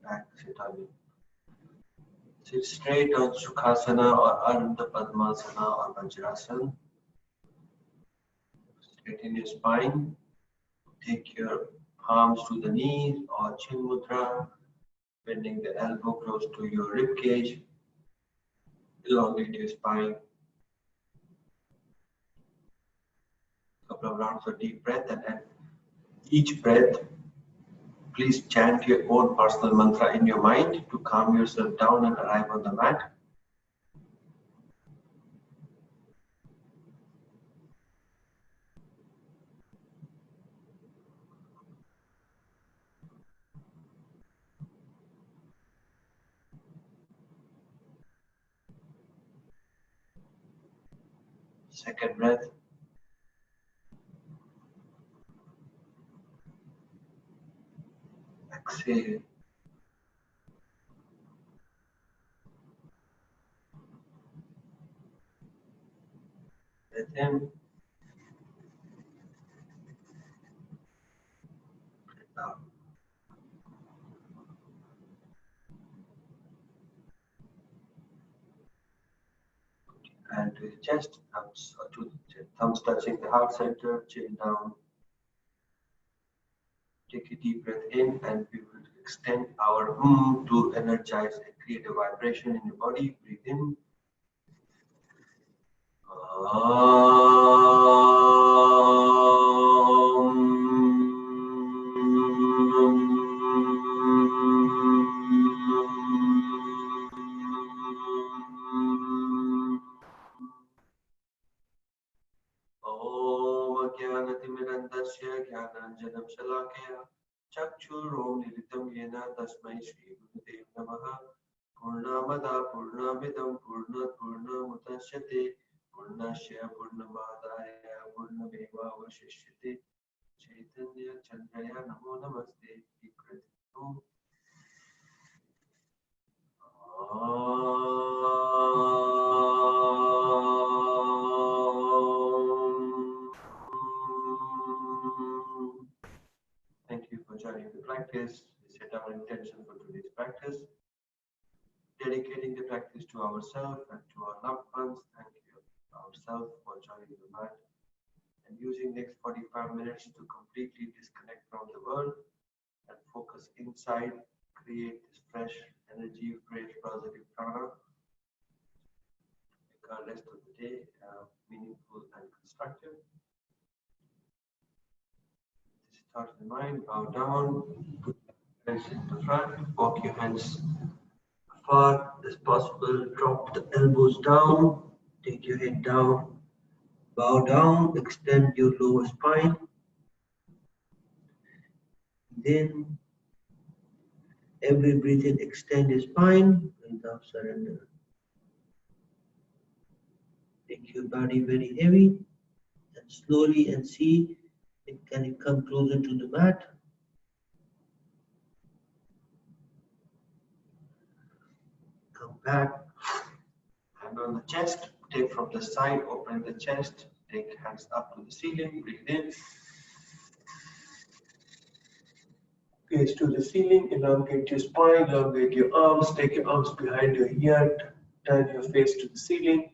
back, sit on it. Sit straight on Sukhasana or Ardha Padmasana or Vajrasana. Straighten your spine. Take your palms to the knees or Chin Mudra, bending the elbow close to your rib cage. Elongate your spine. Couple of rounds of deep breath, and at each breath, please chant your own personal mantra in your mind to calm yourself down and arrive on the mat. Second breath. Exhale. Breath in. Breath out. And to the chest, thumbs touching the heart center, chin down. Take a deep breath in, and we will extend our to energize and create a vibration in your body. Breathe in. ज्ञानाञ्जनं शलाकया चक्षुरुन्मीलितं येन तस्मै श्रीगुरुदेव नमः। पूर्णमदः पूर्णमिदं पूर्णात् पूर्णमुदच्यते पूर्णस्य पूर्णमादाय पूर्णमेवावशिष्यते। चैतन्य चन्द्रया नमो नमस्ते। Thank you for joining the practice. We set our intention for today's practice. Dedicating the practice to ourselves and to our loved ones. Thank you ourselves for joining the mat and using next 45 minutes to completely disconnect from the world and focus inside, create this fresh energy, fresh positive prana. Make our rest of the day meaningful and constructive. Start in the mind, bow down, put your hands in the front, walk your hands far as possible, drop the elbows down, take your head down, bow down, extend your lower spine. Then every breath in, extend your spine, breathe out, surrender. Make your body very heavy and slowly and see can you come closer to the mat. Come back, hand on the chest, take from the side, open the chest, take hands up to the ceiling, breathe in. Gaze to the ceiling, elongate your spine, elongate your arms, take your arms behind your ear, turn your face to the ceiling,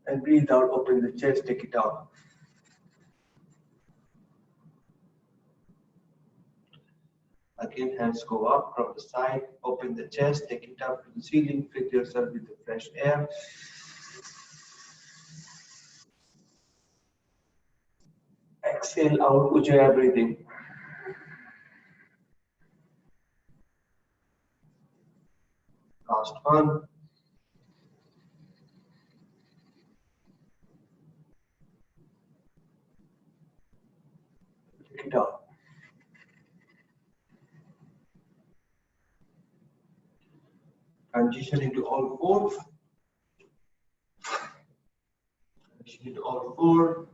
and breathe out, open the chest, take it out. Again, hands go up from the side, open the chest, take it up to the ceiling, fill yourself with the fresh air. Exhale out, Ujjayi breathing. Last one. Take it out. Transition into all fours. Transition into all four.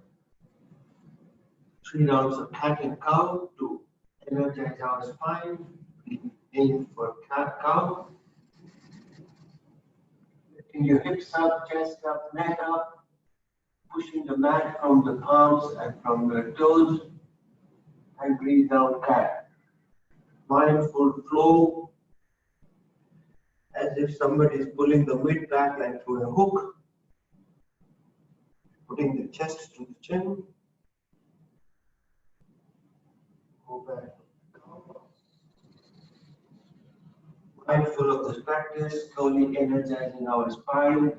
3 rounds of cat and cow to energize our spine. In for cat cow. Lifting your hips up, chest up, neck up. Pushing the mat from the palms and from the toes. And breathe out cat. mindful flow, as if somebody is pulling the mid back like through a hook, putting the chest to the chin. Go back. Mindful of this practice, slowly energizing our spine.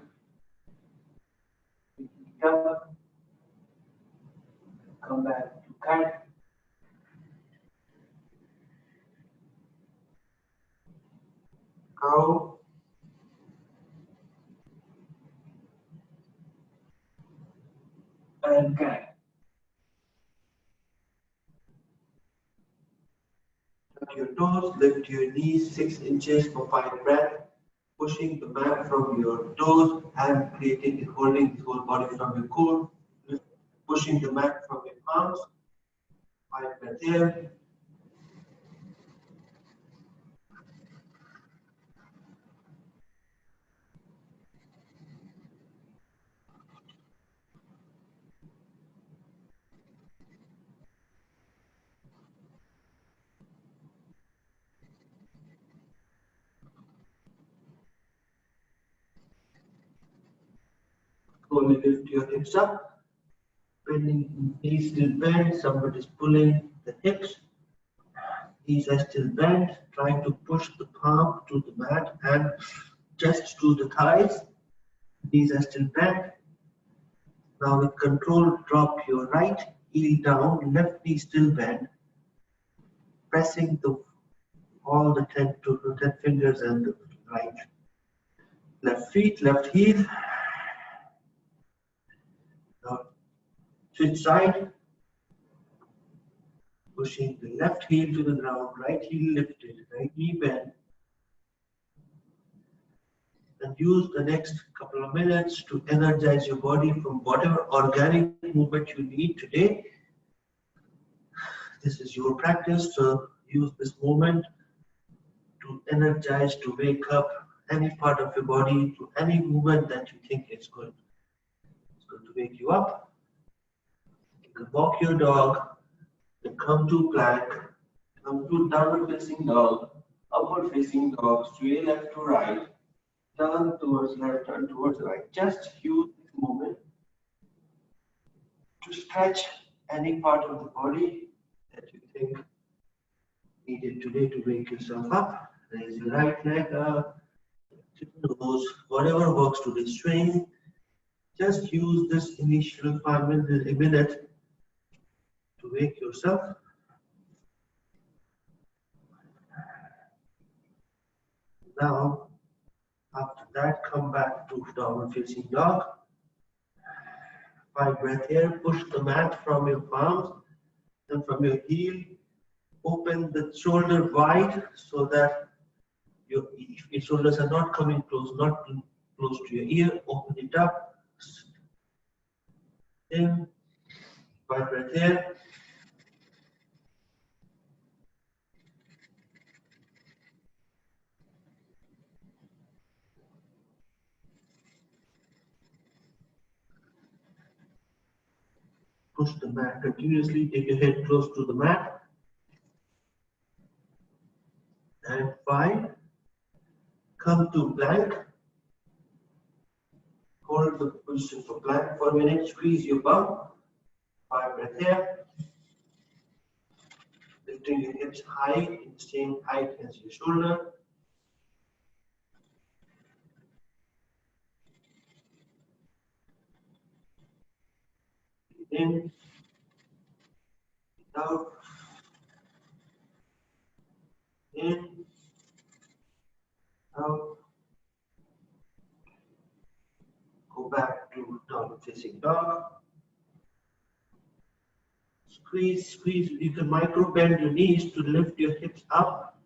Up. Come back to cat. Cow. And cat. Touch your toes, lift your knees 6 inches for 5 breaths, pushing the mat from your toes and creating and holding the whole body from your core, pushing the mat from your palms. 5 breaths here. Slowly lift your hips up, bending knees still bent, somebody is pulling the hips. Knees are still bent, trying to push the palm to the mat and chest to the thighs. Knees are still bent. Now with control, drop your right heel down, left knee still bent, pressing all the 10 fingers and the right. Left feet, left heel. Now switch side, pushing the left heel to the ground, right heel lifted, right knee bent. And use the next couple of minutes to energize your body from whatever organic movement you need today. This is your practice, so use this moment to energize, to wake up any part of your body to any movement that you think is good. It's going to wake you up. You can walk your dog, you can come to plank, come to downward facing dog, upward facing dog, sway left to right, turn towards left, turn towards right. Just use this movement to stretch any part of the body that you think needed today to wake yourself up. Raise your right leg up, nose, whatever works today. Swing. Just use this initial 5 minutes, a minute to wake yourself. Now, after that, come back to downward facing dog. 5 breaths here. Push the mat from your palms and from your heel. Open the shoulder wide so that your shoulders are not coming close, not close to your ear. Open it up. In. 5 breaths here. Push the mat continuously. Take your head close to the mat. And 5. Come to plank. Hold the position for plank for a minute. Squeeze your bum. 5 breaths here. Lifting your hips high in the same height as your shoulder. In. Out. In. Out. Go back to downward facing dog. Squeeze, squeeze. You can micro bend your knees to lift your hips up,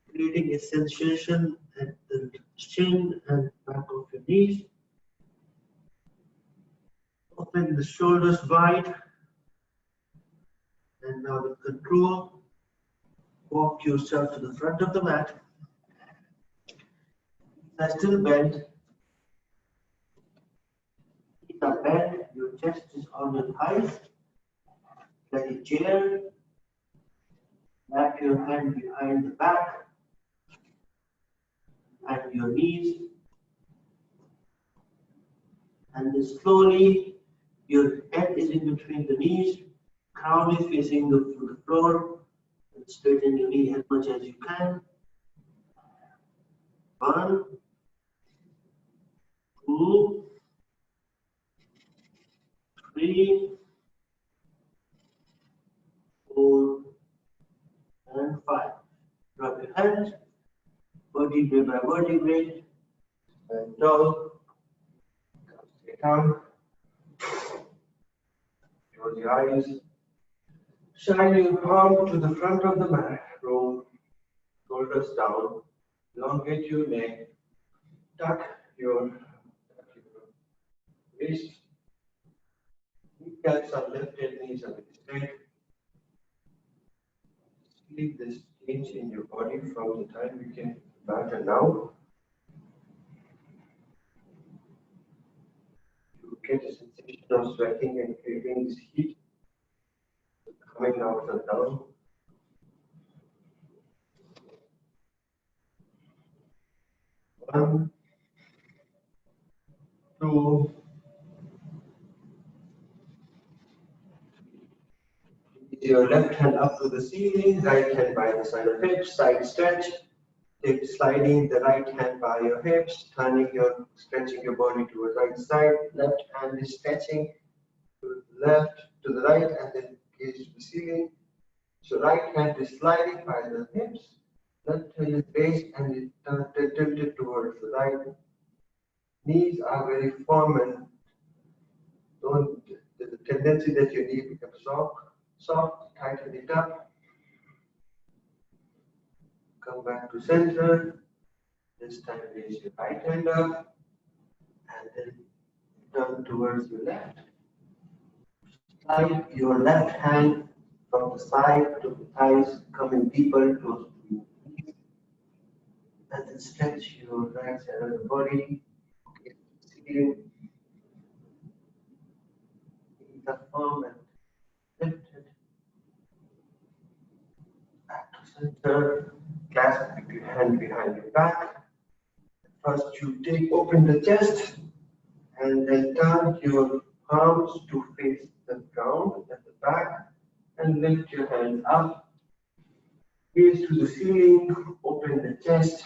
creating a sensation at the chin and back of your knees. Open the shoulders wide. And now with control, walk yourself to the front of the mat. Knees are still bent. Knees are bent. Your chest is on your thighs. Like a chair. Wrap your hand behind the back and your knees, and then slowly your head is in between the knees, crown is facing the floor, and straighten your knee as much as you can. 1, 2, 3, 4, and 5. Drop your hands, vertebrae by vertebrae, and tall. Stay down. Close your eyes. Shine your palm to the front of the mat. Roll shoulders down. Elongate your neck. Tuck your waist. Kneecaps are lifted, knees are straight. Feel this change in your body from the time you came back and now. You get a sensation of sweating and feeling this heat coming out and down. One, two, your left hand up to the ceiling, right hand by the side of hips, side stretch. Take sliding the right hand by your hips, stretching your body to the right side. Left hand is stretching to the left, to the right, and then gaze to the ceiling. So right hand is sliding by the hips, left hand is raised and is tilted towards the right. Knees are very firm and there's a tendency that your knee becomes soft, tighten it up. Come back to center. This time raise your right hand up and then turn towards your left. Slide your left hand from the side to the thighs, coming deeper close to your knees. And then stretch your right side of the body. Knees are firm and lifted. Back to center. Clasp your hand behind your back. First, you open the chest and then turn your palms to face the ground at the back and lift your hands up. Gaze to the ceiling, open the chest.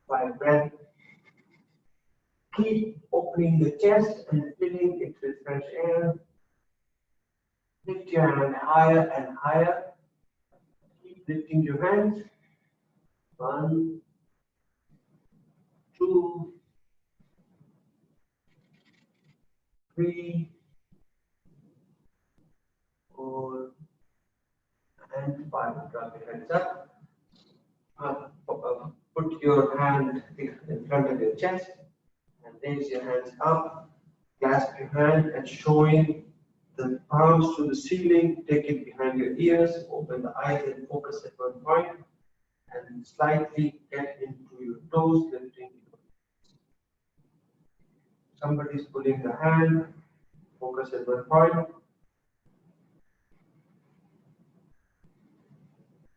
5 breaths. Keep opening the chest and filling it with fresh air. Lift your hand higher and higher. Keep lifting your hands. 1, 2, 3, 4, and 5. Drop your hands up. Put your hand in front of your chest and raise your hands up. Clasp your hand and showing the palms to the ceiling. Take it behind your ears. Open the eyes and focus at one point. And slightly get into your toes, lifting. Somebody's pulling the hand. Focus at one point.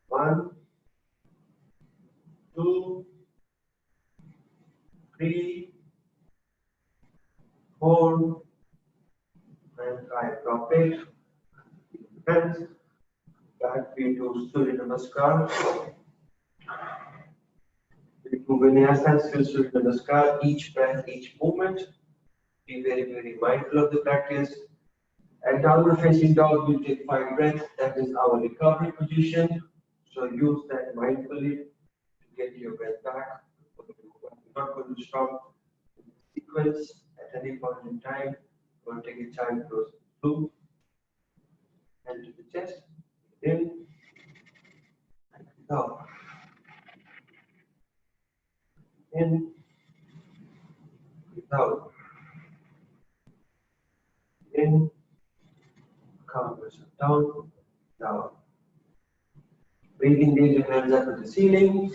1, 2, 3, 4, and 5. Drop it. Hands. Back to Surya Namaskar. Vinyasa, still Surya Namaskar. Each breath, each movement. Be very, very mindful of the practice. And downward facing dog, we'll take 5 breaths. That is our recovery position. So use that mindfully to get your breath back. We're not going to stop the sequence at any point in time. We're going to take a child pose through and to the chest. In and out. In, out. In, calm yourself down, down. Breathing, raise your hands up to the ceiling.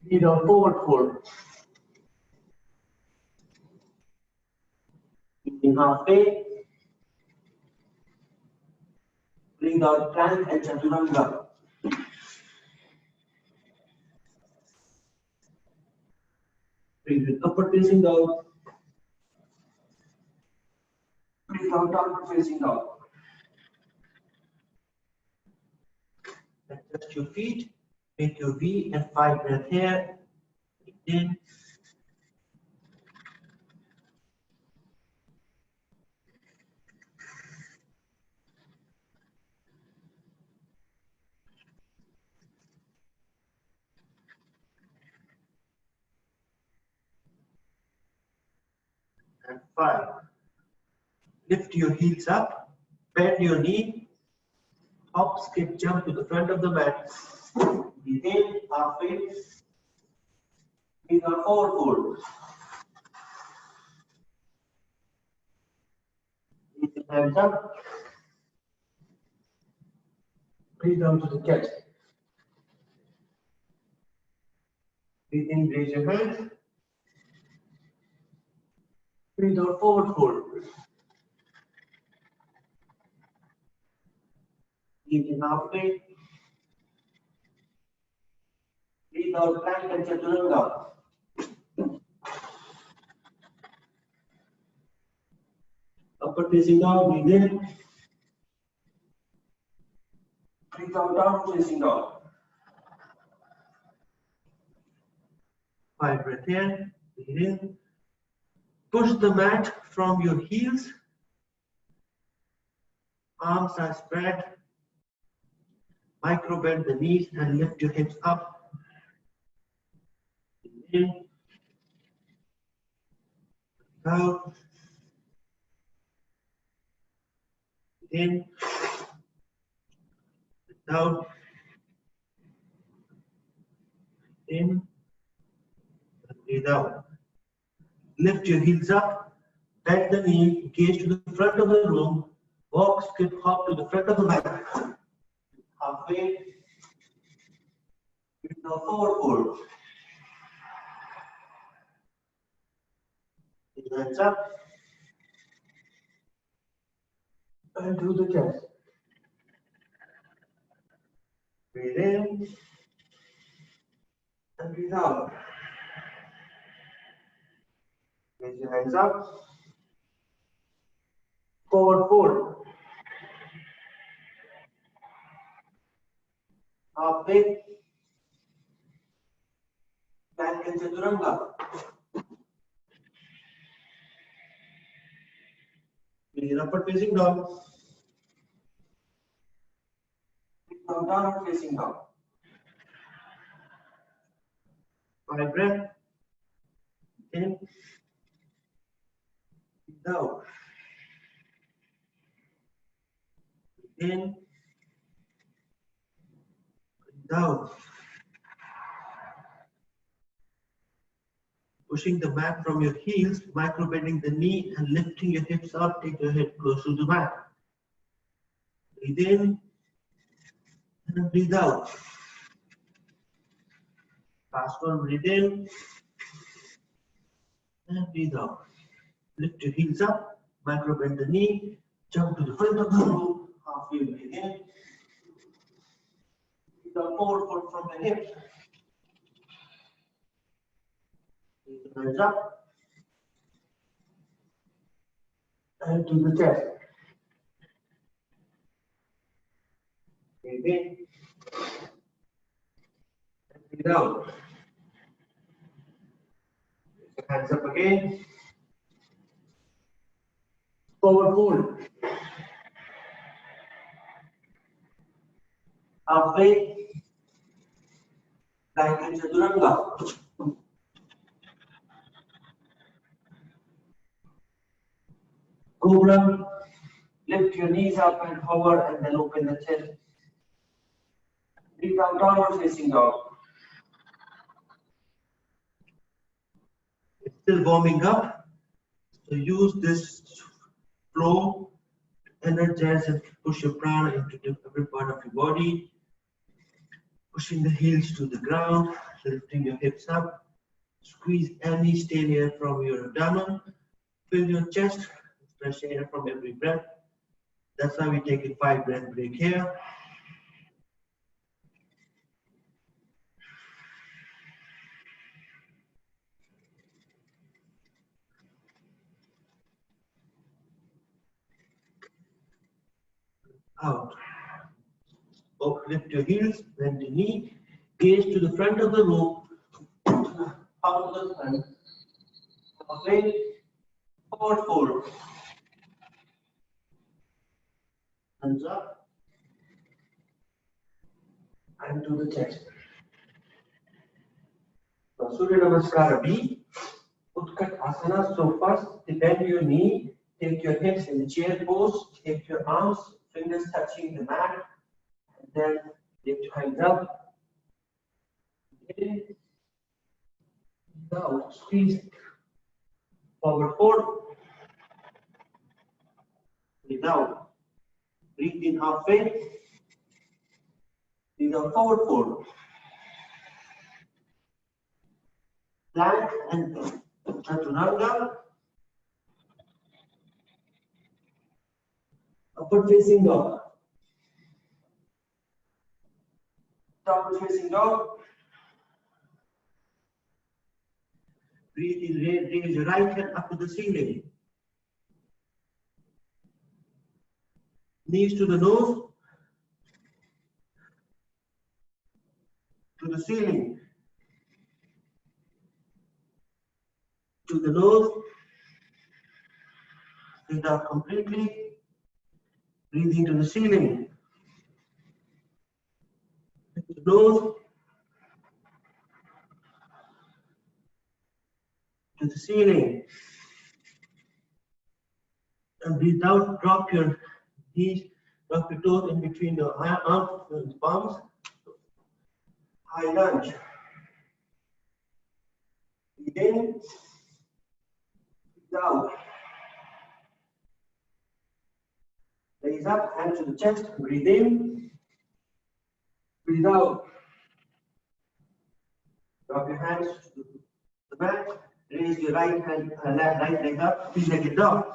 Feet on forward fold. Keeping halfway. Breathe out, plank and chaturanga. Breathe in, upward facing dog. Breathe out, downward facing dog. Adjust your feet, make your V and 5 breath here. In. And 5. Lift your heels up, bend your knee, hop, skip, jump to the front of the mat. Breathe in, halfway. Breathe out, forward fold. Breathe in, hands up. Breathe down to the chest. Breathe in, raise your hands. Breathe out, forward fold. Breathe in, halfway. Breathe out, plank and chaturanga. Upward facing dog, breathe in. Breathe out, downward facing dog. 5 breath in, breathe in. Push the mat from your heels. Arms are spread. Micro bend the knees and lift your hips up. In. Out. In. Out. In. Breathe out. Lift your heels up. Bend the knee. Gaze to the front of the room. Walk, skip, hop to the front of the mat. Halfway. Now forward fold. Hands up. And to the chest. Breathe in. And breathe out. Raise your hands up. Forward fold. Halfway. Plank and chaturanga. Breathe in, upward facing dog. Breathe down, downward facing dog. 5 breath. In. Out. In. Down. Pushing the mat from your heels, micro bending the knee and lifting your hips up, take your head close to the mat. Breathe in and breathe out. Last one, breathe in and breathe out. Lift your heels up, micro bend the knee, jump to the front of the room, halfway breathe in. Breathe out, forward fold from the hips. Breathe the hands up. And to the chest. Breathe in. And breathe out. Hands up again. Forward fold. Halfway. Plank and chaturanga. Cobra. Lift your knees up and hover and then open the chest. Breathe out, downward facing dog. It's still warming up. So use this flow to energize and push your prana into every part of your body. Pushing the heels to the ground, lifting your hips up. Squeeze any stale air from your abdomen. Fill your chest with fresh air from every breath. That's why we take a 5 breath break here. Out. Lift your heels, bend the knee, gaze to the front of the room, out of the front, away, forward fold. Hands up, and to the chest. Now, Surya Namaskara B, Utkat Asana. So first, bend your knee, take your hips in the chair pose, take your arms, fingers touching the mat, and then lift your hands up. In, out, squeeze, forward fold, breathe out. Breathe in halfway, breathe out, forward fold. Plank and chaturanga. Upward facing dog. Downward facing dog. Breathe in, raise your right hand up to the ceiling. Knees to the nose. To the ceiling. To the nose. Breathe out completely. Breathe into the ceiling. To the nose. To the ceiling. And breathe out, drop your knees, drop your toes in between your arms and palms. High lunge. Breathe in, breathe out. Raise up, hands to the chest, breathe in, breathe out. Drop your hands to the mat, raise your right hand, right leg up, three-legged dog.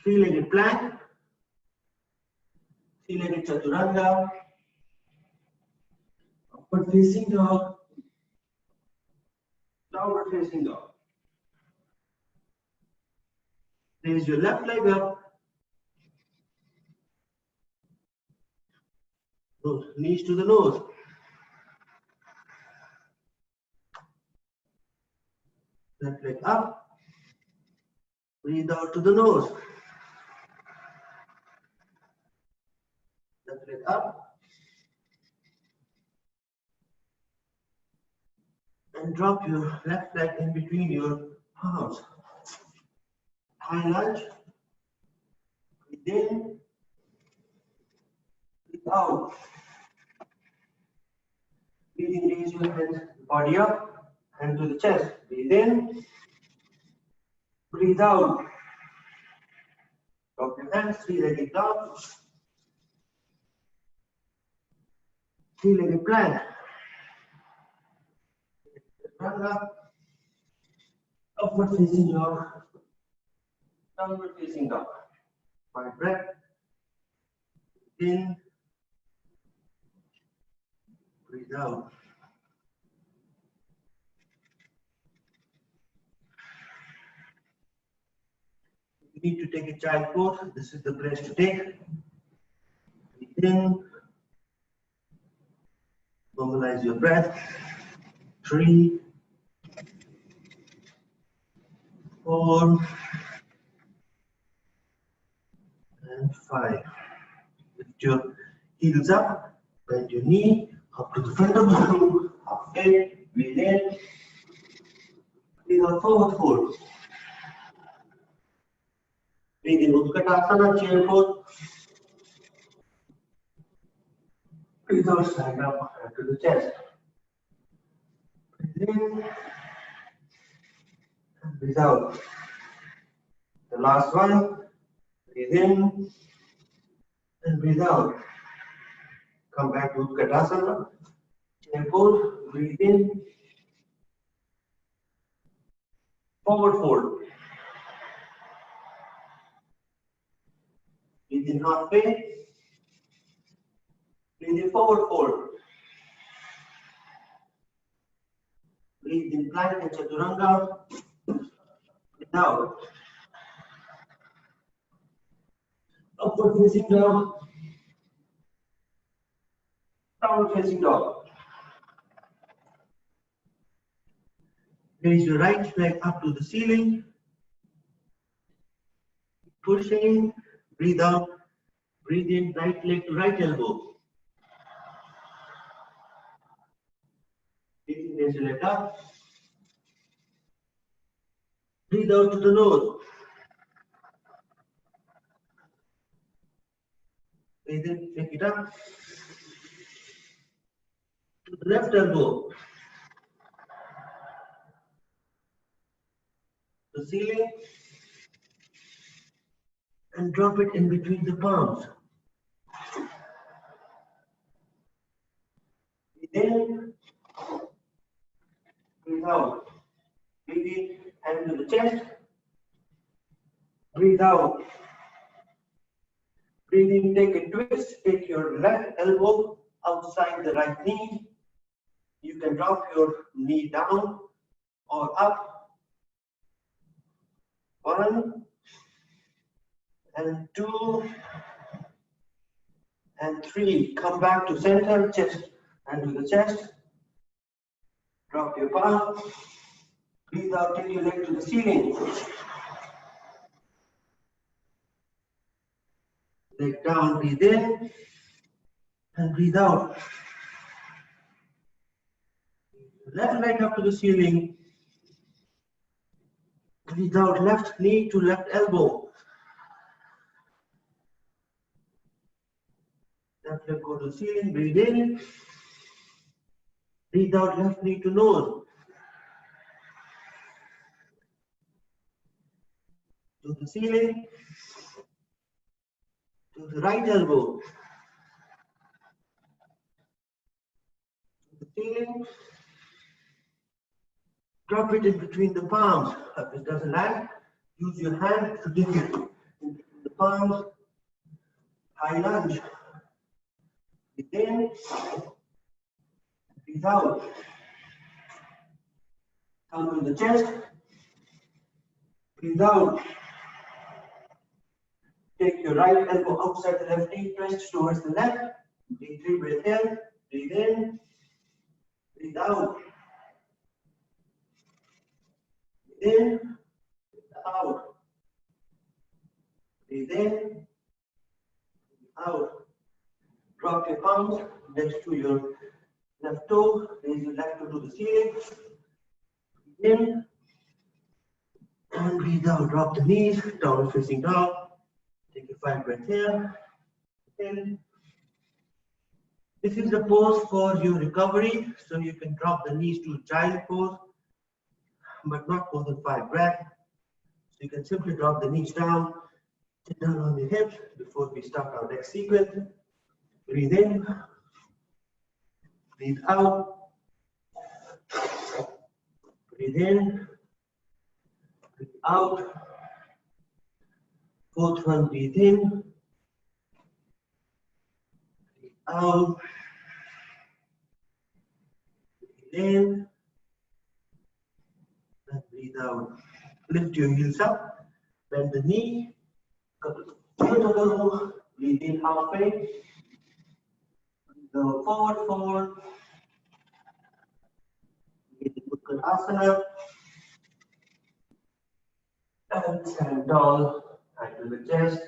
Three-legged plank, three-legged chaturanga, upward facing dog, downward facing dog. Raise your left leg up, knees to the nose. Left leg up, breathe out to the nose. Left leg up, and drop your left leg in between your palms. High lunge, breathe in, breathe out. Breathing, raise your hands, body up, hand to the chest. Breathe in, breathe out. Drop your hands, three-legged dog, three-legged plank. Up, upward facing dog, downward facing dog. 5 breath. In, breathe out. You need to take a child pose. This is the place to take. Breathe in. Normalize your breath. 3, 4, and 5. Lift your heels up, bend your knee up to the front of the room, halfway, breathe in, breathe out, forward fold. Breathe in, Utkatasana, chair pose. Breathe out, stand up, hand to the chest. Breathe in, and breathe out. The last one, breathe in, and breathe out. Come back to Utkatasana, chair pose, breathe in, forward fold. Breathe in halfway. Breathe in forward fold. Breathe in plank and chaturanga. Breathe out. Upward facing dog. Downward facing dog. Raise your right leg up to the ceiling. Pushing. Breathe out. Breathe in, right leg to right elbow. Breathe in, raise your leg up. Breathe out to the nose. Breathe in, take it up. To the left elbow. The ceiling. And drop it in between the palms. Breathe in. Breathe out. Breathe in, hand to the chest. Breathe out. Breathe in, take a twist. Take your left elbow outside the right knee. You can drop your knee down or up. 1 and 2 and 3. Come back to center, chest and to the chest. Drop your palm. Breathe out, take your leg to the ceiling. Leg down, breathe in and breathe out. Left leg up to the ceiling. Breathe out, left knee to left elbow. Left leg go to the ceiling, breathe in. Breathe out, left knee to nose. To the ceiling. To the right elbow. To the ceiling. Drop it in between the palms. If it doesn't land, use your hand to dig it in the palms. High lunge. Breathe in. Breathe out. Come to the chest. Breathe out. Take your right elbow outside the left knee, twist towards the left. Breathe 3 breath in. Breathe in. Breathe out. Breathe in. Breathe out. Breathe in. Breathe out. Drop your palms next to your left toe. Raise your left toe to the ceiling. Breathe in. And breathe out. Drop the knees. Downward facing dog. Take a 5 breath here. In. This is the pose for your recovery. So you can drop the knees to child pose, but not more than 5 breaths. So you can simply drop the knees down, sit down on your hips before we start our next sequence. Breathe in. Breathe out. Breathe in. Breathe out. Fourth one, breathe in. Breathe out. Breathe in. And breathe out. Lift your heels up. Bend the knee. Breathe in halfway. Go forward, forward. Breathe in Uttanasana. And stand tall. Hand to the chest.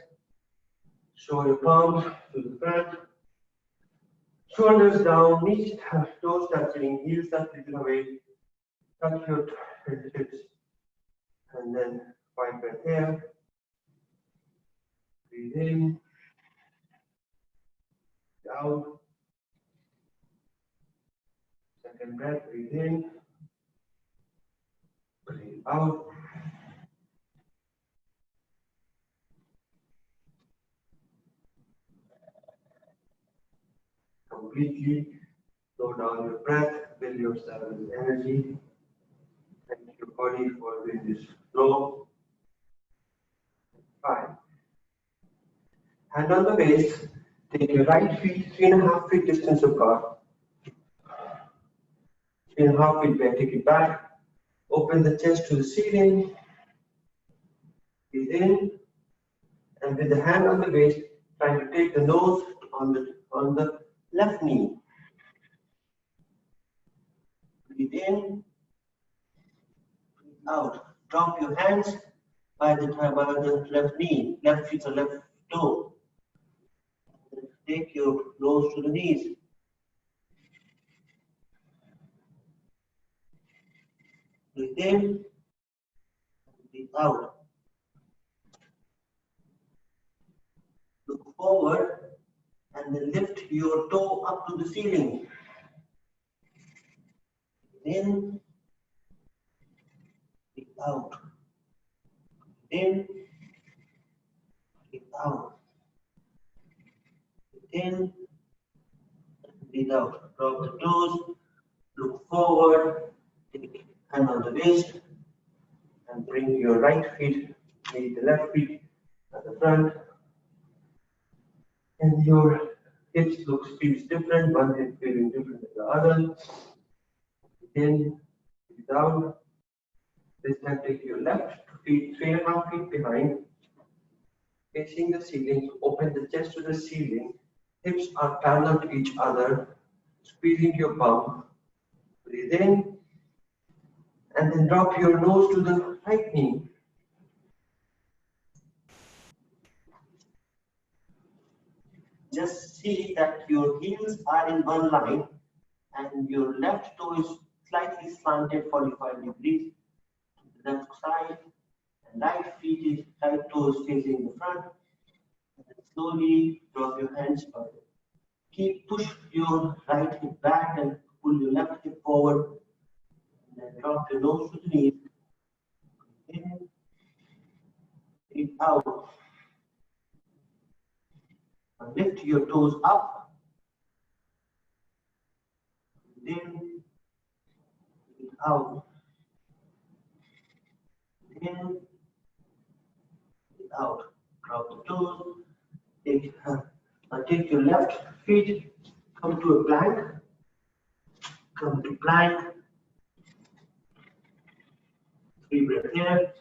Show your palms to the front. Shoulders down, knees, toes touching, heels touching away. Touch your hips. And then 5 breath here. Breathe in. Out. Second breath, breathe in. Breathe out. Completely slow down your breath, fill yourself with energy. Thank your body for doing this flow. 5. Hand on the waist. Take your right feet 3.5 feet distance apart. 3.5 feet back. Take it back. Open the chest to the ceiling. Breathe in. And with the hand on the waist, trying to take the nose on the left knee. Breathe in. Breathe out. Drop your hands by the left knee, left feet or left toe. Take your nose to the knees. Breathe in. Breathe out. Look forward and then lift your toe up to the ceiling. In, breathe out. In, breathe out. In, breathe out. Drop the toes, look forward, take hand on the waist, and bring your right feet, maybe the left feet at the front. And your hips feels different, one hip feeling different than the other. In, breathe out. This time take your left feet 3.5 feet behind, facing the ceiling. Open the chest to the ceiling. Hips are parallel to each other, squeezing your bum. Breathe in, and then drop your nose to the right knee. Just see that your heels are in one line and your left toe is slightly slanted 45 degrees to the left side, and right toe is facing the front. And then slowly drop your hands up. Push your right hip back and pull your left hip forward. And then drop your nose to the knees. In, breathe out. And lift your toes up. In, breathe out. In, breathe out. Drop the toes. Take your left feet, come to a plank. Come to plank. 3 breaths here.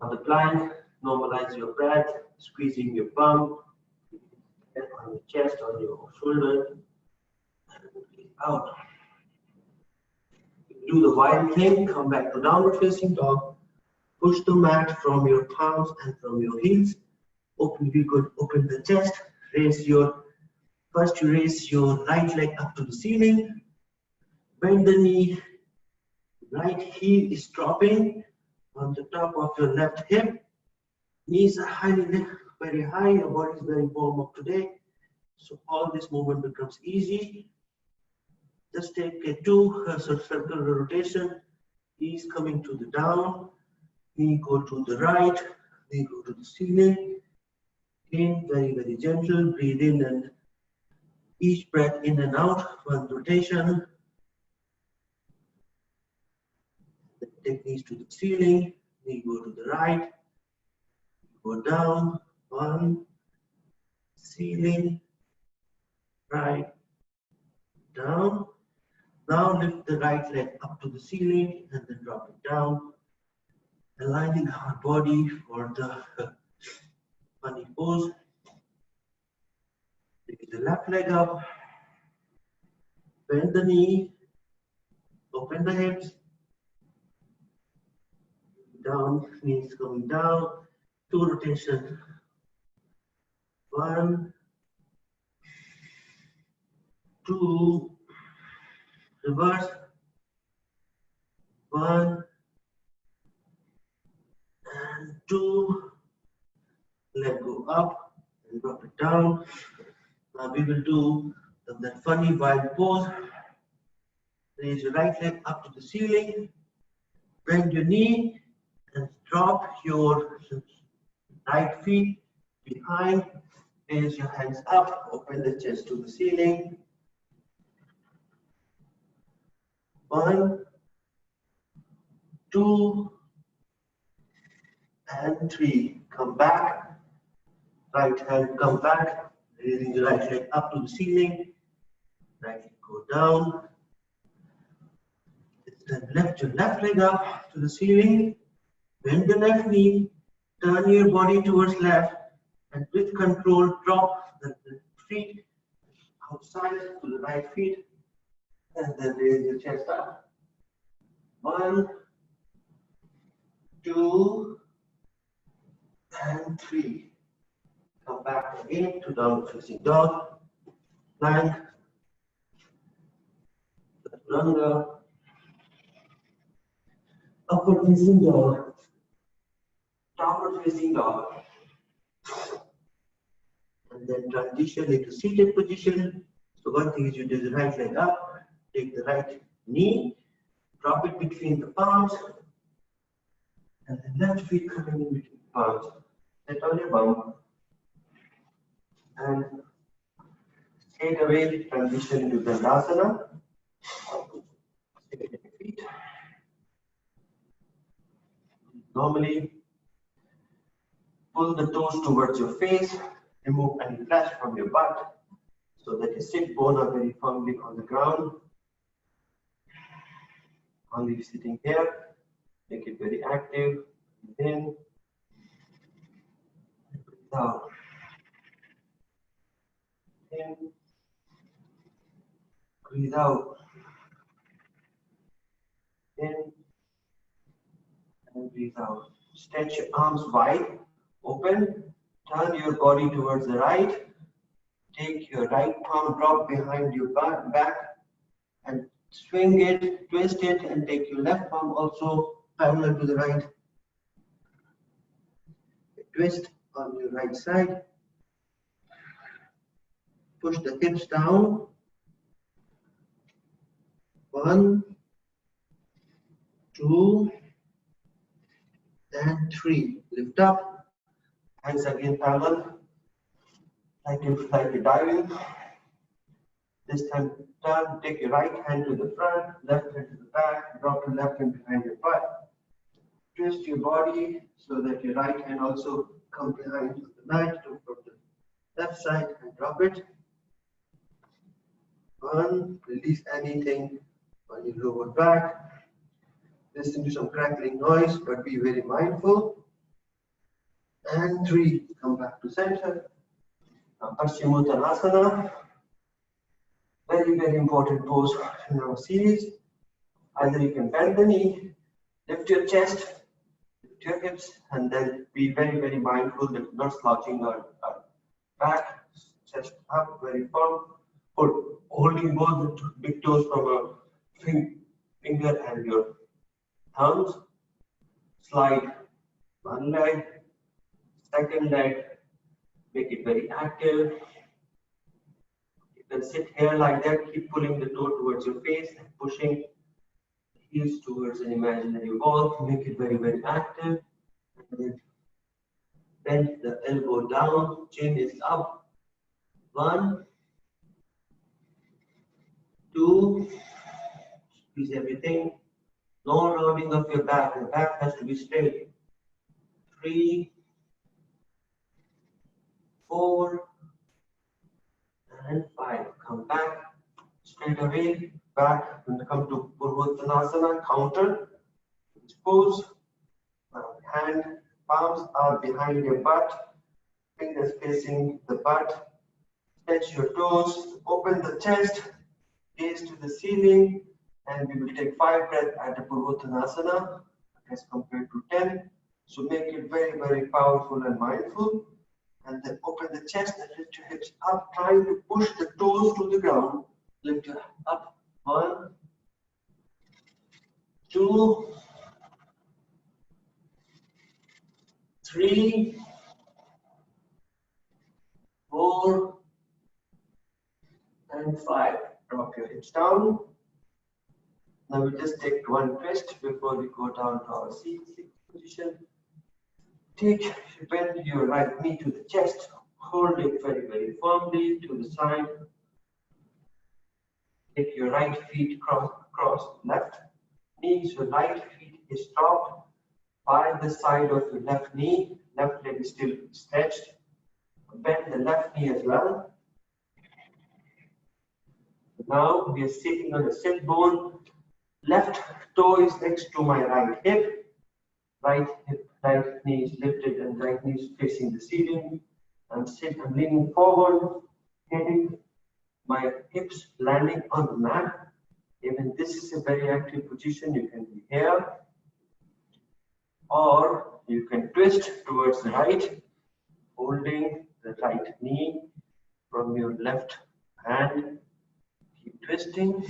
On the plank, normalize your breath, squeezing your bum on your chest, on your shoulder. Breathe out. Do the wild thing, come back to downward facing dog. Push the mat from your palms and from your heels. Open the chest. First you raise your right leg up to the ceiling. Bend the knee. Right heel is dropping on the top of your left hip. Knees are very high. Your body is very warm up today. So all this movement becomes easy. Just take a 2 circular rotation. Knees coming to the down. Knee go to the right. Knee go to the ceiling. In, very, very gentle. Breathe in and each breath in and out. 1 rotation. Take knees to the ceiling. Knee go to the right. Go down. 1. Ceiling. Right. Down. Now lift the right leg up to the ceiling and then drop it down. Aligning our body for the funny pose. Take the left leg up. Bend the knee. Open the hips. Down, knees coming down. 2 rotation. 1, 2, reverse. 1 and 2. Leg go up and drop it down. Now we will do that funny wild pose. Raise your right leg up to the ceiling. Bend your knee and drop your right feet behind. Raise your hands up. Open the chest to the ceiling. 1, 2, and 3. Come back. Right hand come back, raising the right leg up to the ceiling. Right leg go down. Then lift your left leg up to the ceiling. Bend the left knee. Turn your body towards left. And with control, drop the feet outside to the right feet. And then raise your chest up. 1, 2, and 3. Come back again to downward facing dog. Plank. Chaturanga. Upward facing dog. Downward facing dog. And then transition into seated position. So one thing is you do the right leg up, take the right knee, drop it between the palms, and the left feet coming in between the palms. Sit on your bum, and straight away transition into Dandasana. Straight your feet. Normally, pull the toes towards your face, remove any flesh from your butt, so that your sit bones are very firmly on the ground. Only sitting here, make it very active. Breathe in, breathe out. In, breathe out. In, and breathe out. Stretch your arms wide, open. Turn your body towards the right. Take your right palm, drop behind your back, and swing it, twist it, and take your left palm also parallel to the right. Twist on your right side. Push the hips down. 1, 2, and 3. Lift up. Hands again parallel. Like you're diving. This time turn, take your right hand to the front, left hand to the back, drop your left hand behind your butt. Twist your body so that your right hand also comes behind the mat from the left side and drop it. 1, release anything on your lower back. Listen to some crackling noise, but be very mindful. And 3, come back to center. Now, Paschimottanasana. Very, very important pose in our series. Either you can bend the knee, lift your chest, lift your hips, and then be very, very mindful that you're not slouching our back, chest up, very firm. Holding both the big toes from a finger and your thumbs. Slide one leg, second leg, make it very active. You can sit here like that, keep pulling the toe towards your face and pushing the heels towards an imaginary wall. Make it very, very active. And then bend the elbow down, chin is up. 1, 2, squeeze everything. No rounding of your back. The back has to be straight. 3, 4, and 5. Come back straight away. Back when you come to Purvottanasana, counter. Pose. Hand palms are behind your butt. Fingers facing the butt. Stretch your toes. Open the chest. Gaze to the ceiling. And we will take 5 breaths at the Purvottanasana as compared to 10. So make it very, very powerful and mindful. And then open the chest and lift your hips up, trying to push the toes to the ground. Lift your up. 1, 2, 3, 4, and 5. Drop your hips down. Now we just take one twist before we go down to our seat position. Bend your right knee to the chest, hold it very, very firmly to the side. Take your right feet cross left knee, so right feet is dropped by the side of your left knee. Left leg is still stretched. bend the left knee as well. Now we are sitting on the sit bone. Left toe is next to my right hip. Right knee is lifted and right knee is facing the ceiling. I'm leaning forward, hitting my hips landing on the mat. Even this is a very active position. You can be here, or you can twist towards the right, holding the right knee from your left hand. Keep twisting.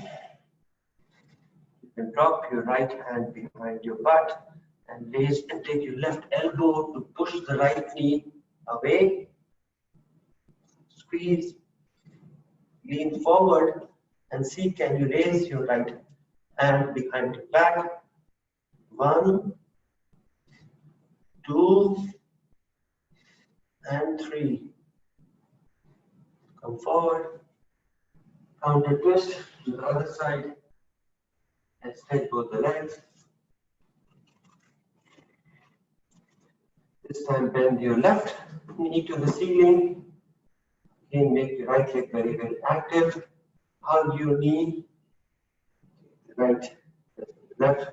You can drop your right hand behind your butt and raise and take your left elbow to push the right knee away. Squeeze, lean forward and see, can you raise your right hand behind your back? 1, 2, and 3. Come forward, counter twist to the other side and stretch both the legs. This time bend your left knee to the ceiling. Again, make your right leg very, very active. Hug your knee, right, left,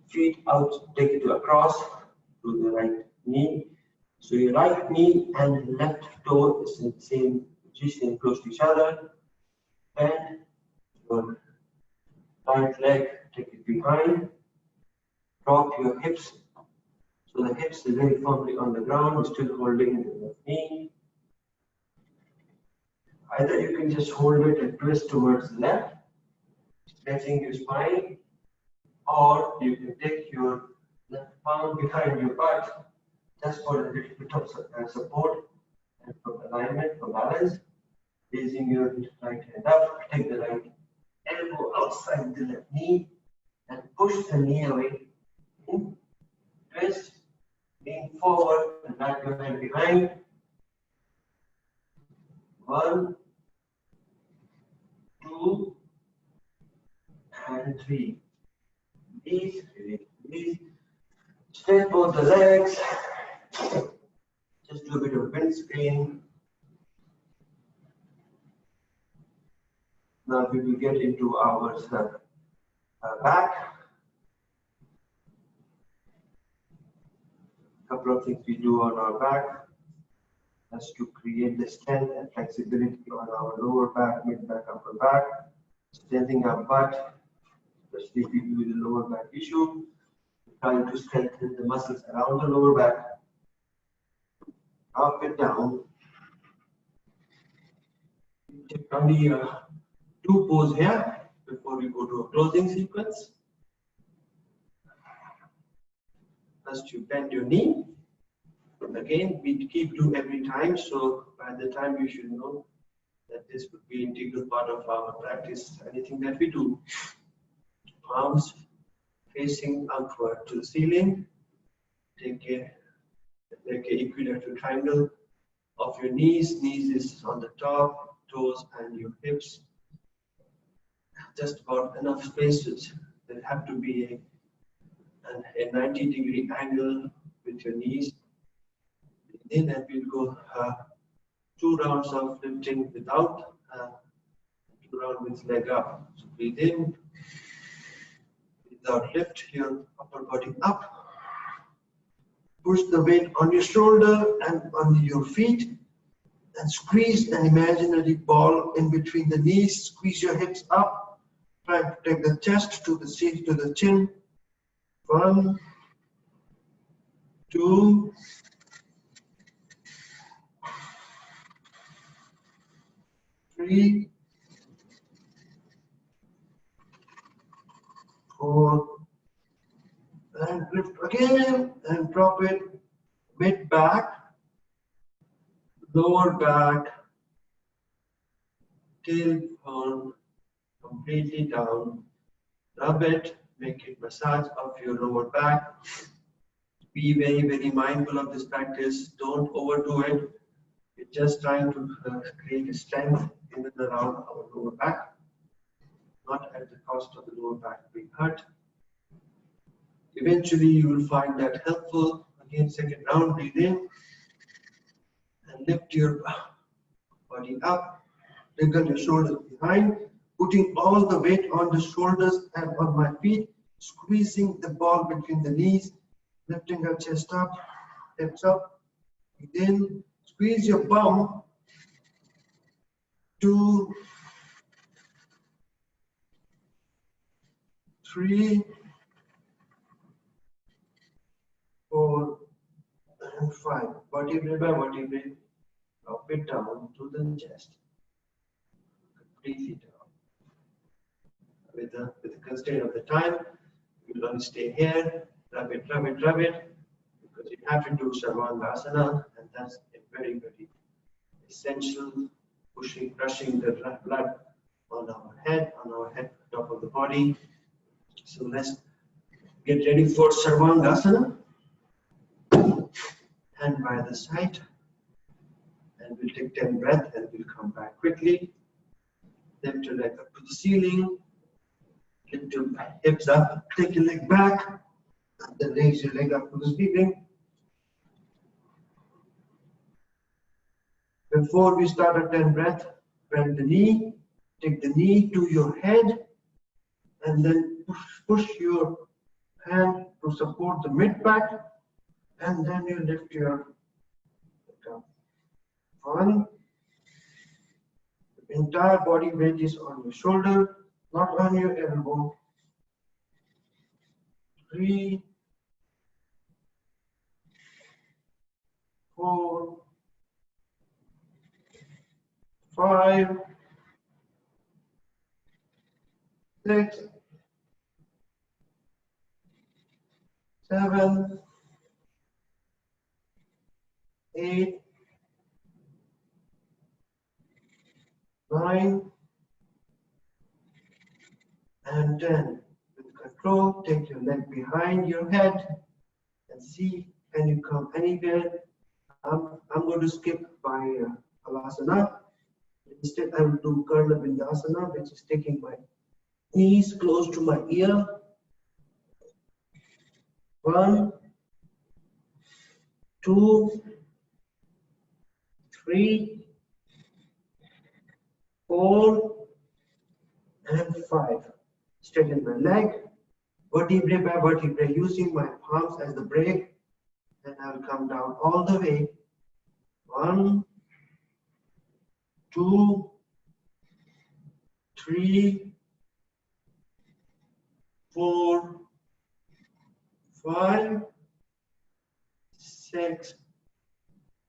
feet out, take it across to the right knee. So your right knee and left toe is in the same position, close to each other. Bend your right leg, take it behind. Drop your hips. So the hips is very firmly on the ground, still holding the left knee. Either you can just hold it and twist towards the left, stretching your spine, or you can take your left palm behind your butt just for a little bit of support and for alignment, for balance. Raising your right hand up, take the right elbow outside the left knee and push the knee away. Twist, lean forward and back your hand behind. 1, 2, and 3. Release. Straight both the legs. Just do a bit of windscreen. Now we will get into our back. A couple of things we do on our back as to create the strength and flexibility on our lower back, mid back, upper back, strengthening our butt, especially people with a lower back issue, trying to strengthen the muscles around the lower back, up and down. Take only 2 poses here before we go to a closing sequence. First, you bend your knee. Again, we keep doing every time, so by the time you should know that this would be an integral part of our practice, anything that we do. Palms facing outward to the ceiling. Take a equilateral triangle of your knees. Knees is on the top, toes and your hips. Just about enough spaces. There have to be a 90-degree angle with your knees. Then we'll go 2 rounds of lifting without, 2 rounds with leg up. So breathe in, without lift your upper body up. Push the weight on your shoulder and on your feet, and squeeze an imaginary ball in between the knees. Squeeze your hips up. Try to take the chest to the seat, to the chin. 1, 2, 3, 4, and lift again and drop it. Mid back, lower back, tailbone completely down. Rub it, make it massage of your lower back. Be very, very mindful of this practice. Don't overdo it. We're just trying to create a strength in and around our lower back, not at the cost of the lower back being hurt. Eventually, you will find that helpful. Again, second round, breathe in and lift your body up, wriggle your shoulders behind, putting all the weight on the shoulders and on my feet, squeezing the ball between the knees, lifting your chest up, hips up, then squeeze your bum, 2, 3, 4, and 5. Vertebrae by vertebrae, drop it down to the chest. Completely down. With the constraint of the time, you will only stay here, rub it, because you have to do Sarvangasana, and that's a very, very essential, brushing the blood on our head, top of the body. So let's get ready for Sarvangasana. Hand by the side, and we'll take 10 breaths, and we'll come back quickly. Lift your leg up to the ceiling. Lift your hips up, take your leg back, and then raise your leg up to the ceiling. Before we start a 10 breath, bend the knee, take the knee to your head, and then push your hand to support the mid back, and then you lift your leg up. 1, the entire body weight is on your shoulder, not on your elbow. 3, 4, 5, 6, 7, 8, 9, and 10. With control, take your leg behind your head and see, can you come anywhere? I'm going to skip by Halasana. Instead, I will do Karna Vindasana, which is taking my knees close to my ear. 1, 2, 3, 4, and 5. Straighten my leg, vertebrae by vertebrae, using my palms as the brake, and I'll come down all the way. 1, 2, 3, 4, 5, 6,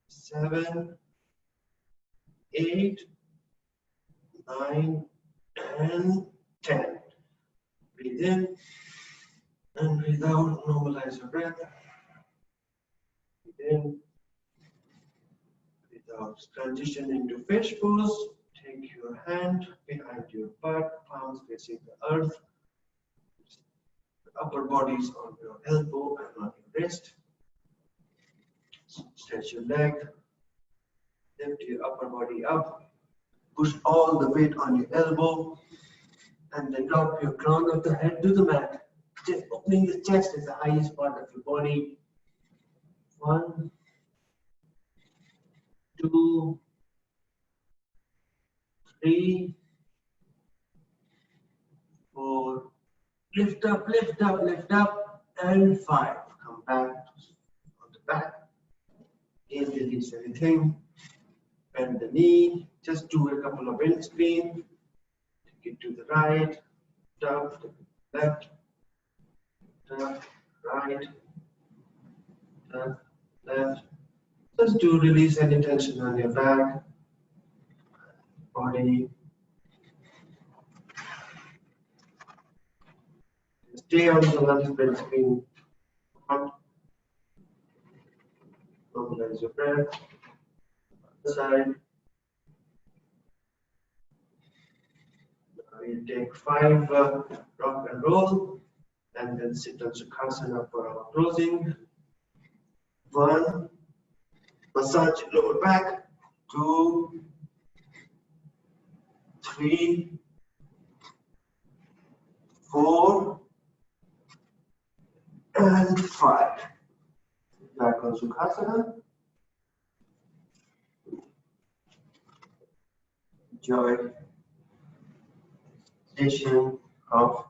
7, 8, 9, and 10. Breathe in and breathe out. Normalize your breath. Breathe in, breathe out. Transition into fish pose. Take your hand behind your butt, palms facing the earth. The upper body is on your elbow and on your wrist. Stretch your leg. Lift your upper body up. Push all the weight on your elbow. And then drop your crown of the head to the mat. Just opening the chest is the highest part of your body. 1, 2, 3, 4. Lift up, lift up, lift up, and 5. Come back on the back. Again, release everything. Bend the knee. Just do a couple of wind spin. Take it to the right, up, left, up, right, up, left. Just do release any tension on your back, body. Stay on the lunge breath screen. Normalize your breath. Other side. We take 5 rock and roll, and then sit on Sukhasana for our closing. 1, massage lower back. 2, 3, 4, and 5. Back on Sukhasana. enjoy sensation of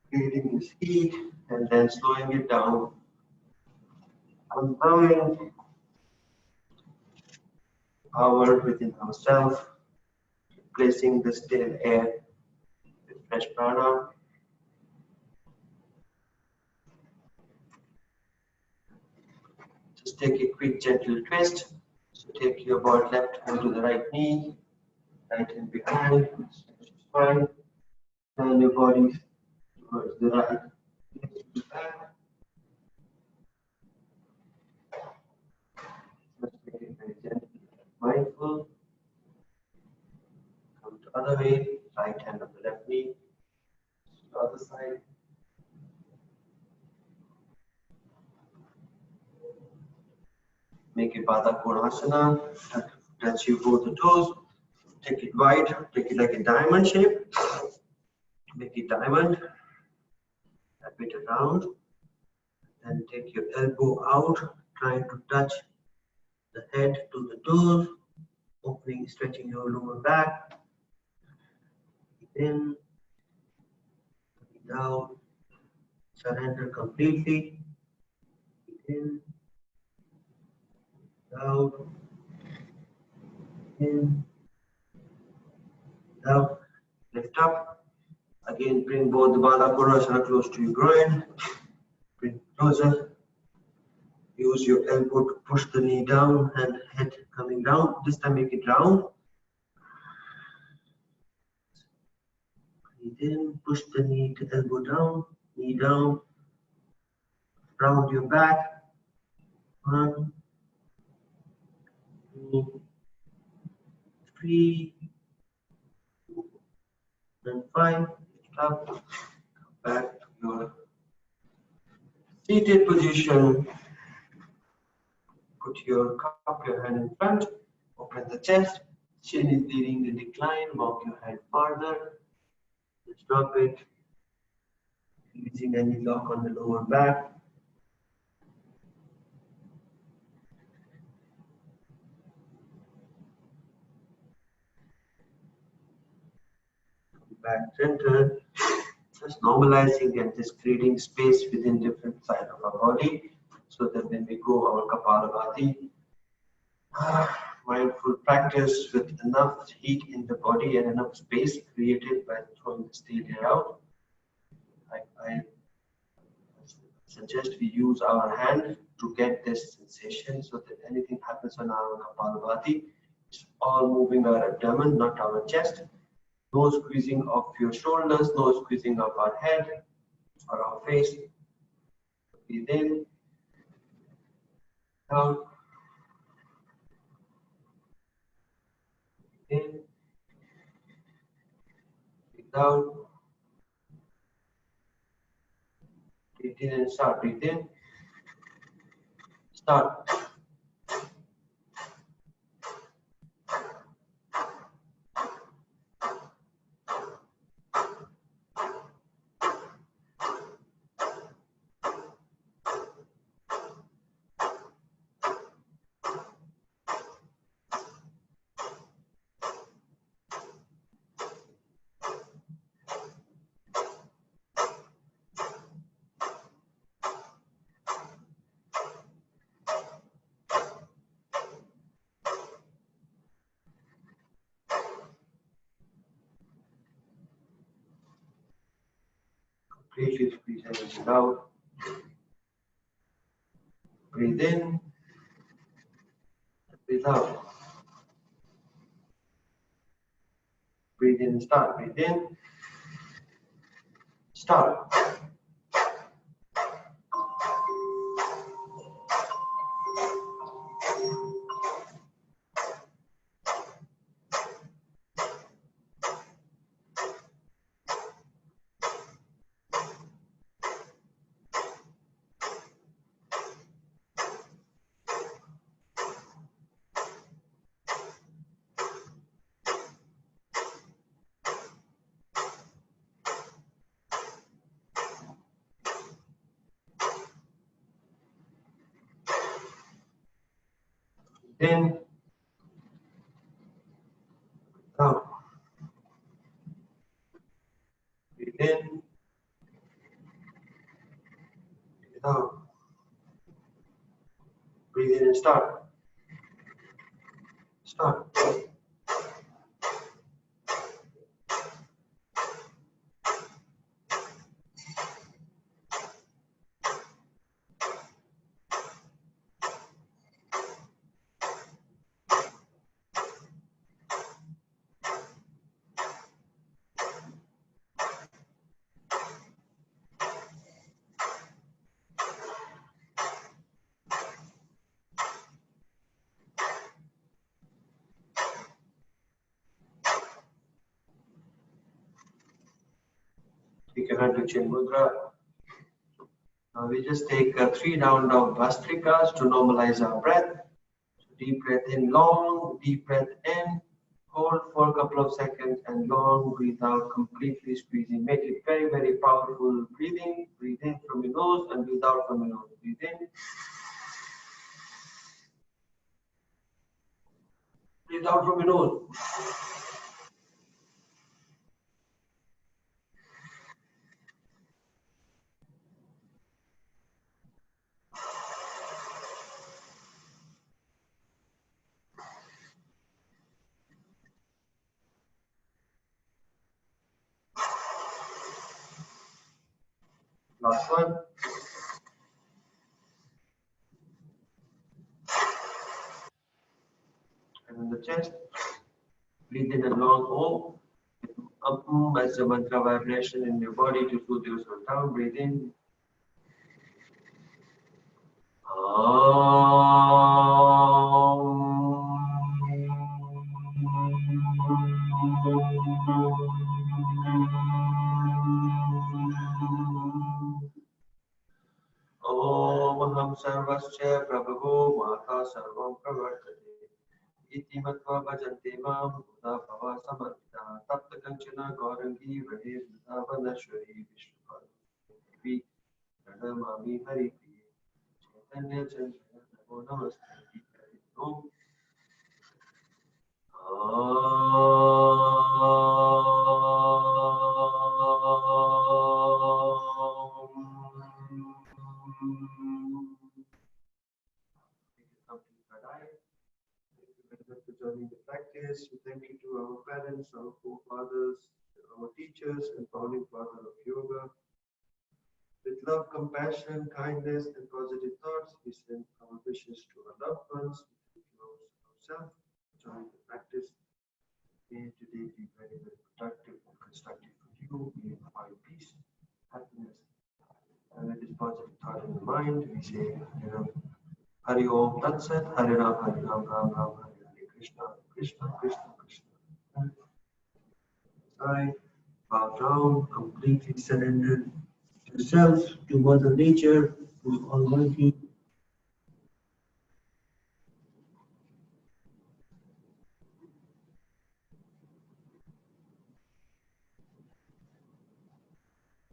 creating this heat and then slowing it down, allowing power within ourselves, replacing the stale air with fresh prana. Just take a quick gentle twist. So take your board left hand to the right knee, right hand behind, spine, turn your body towards the right, back. Just make it very gentle, mindful. Come to other way, right hand on the left knee, to the other side. Make it Baddha Konasana. Touch you both the toes. Take it wide, take it like a diamond shape. Make it diamond. Wrap it around. Then take your elbow out, trying to touch the head to the toes, opening, stretching your lower back. In, down, surrender completely. In, out, in, out. Lift up. Again, bring both the Baddha Konasana close to your groin. Bring closer. Use your elbow to push the knee down and head coming down. This time make it round. Breathe in, push the knee to elbow down, knee down. Round your back. 1, 2, 3, and 5. Lift up. Come back to your seated position. Put your cup, your hand in front. Open the chest. Chin is leading the decline. Walk your head farther. Just drop it. Releasing any lock on the lower back. Back center. Just normalizing and just creating space within different sides of our body so that when we go our Kapalabhati, mindful practice with enough heat in the body and enough space created by throwing the stale air out. I suggest we use our hand to get this sensation so that anything happens on our Kapalabhati, it's all moving our abdomen, not our chest. No squeezing of your shoulders, no squeezing of our head or our face. Breathe in, out, in, breathe out, breathe in and start. Breathe in, start. Completely squeeze everything out. Breathe in, breathe out. Breathe in and start. Breathe in, start. In, Breathe in. Breathe out. Breathe in and start. Start. Take your hand to Chin Mudra. Now we just take 3 down dog Vastrikas to normalize our breath. So deep breath in, long, deep breath in, hold for a couple of seconds and long, breathe out, completely squeezing. Make it very, very powerful breathing. Breathe in from your nose and breathe out from your nose. Breathe in. Breathe out from your nose. Last one. And in the chest, breathe in a long Om. As the mantra vibration in your body to soothe yourself down. Breathe in. Om Ham Sarvasya Prabhu Mata Sarvam Pravartate Iti Matva Bhajante Mam Buddha Bhava Samatita Tapta Kanchana Gaurangi Rahe Vrindavanashwari Vishnupada Pranamami Hari Priye Chaitanya Chandra Namo Namaste Om for joining the practice. Thank you to our parents, our forefathers, our teachers, and founding father of yoga. With love, compassion, kindness, and positive thoughts, we send our wishes to our loved ones, to ourselves, join the practice. May today be very, very productive and constructive for you. May you find peace, happiness, and with this positive thought in the mind, we say, Hari Om Tat Sat, Hari Ram, Ram Ram, Hare Krishna, Krishna Krishna Krishna. I bow down, completely surrendered to self, to Mother Nature, to Almighty.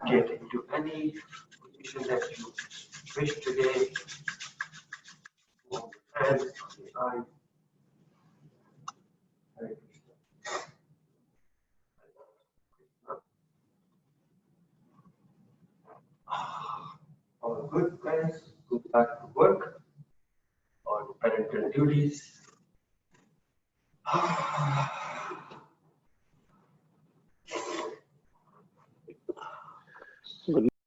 Get into any position that you wish today. Hands on the side. Hare Krishna. All good, guys. Go back to work on parental duties.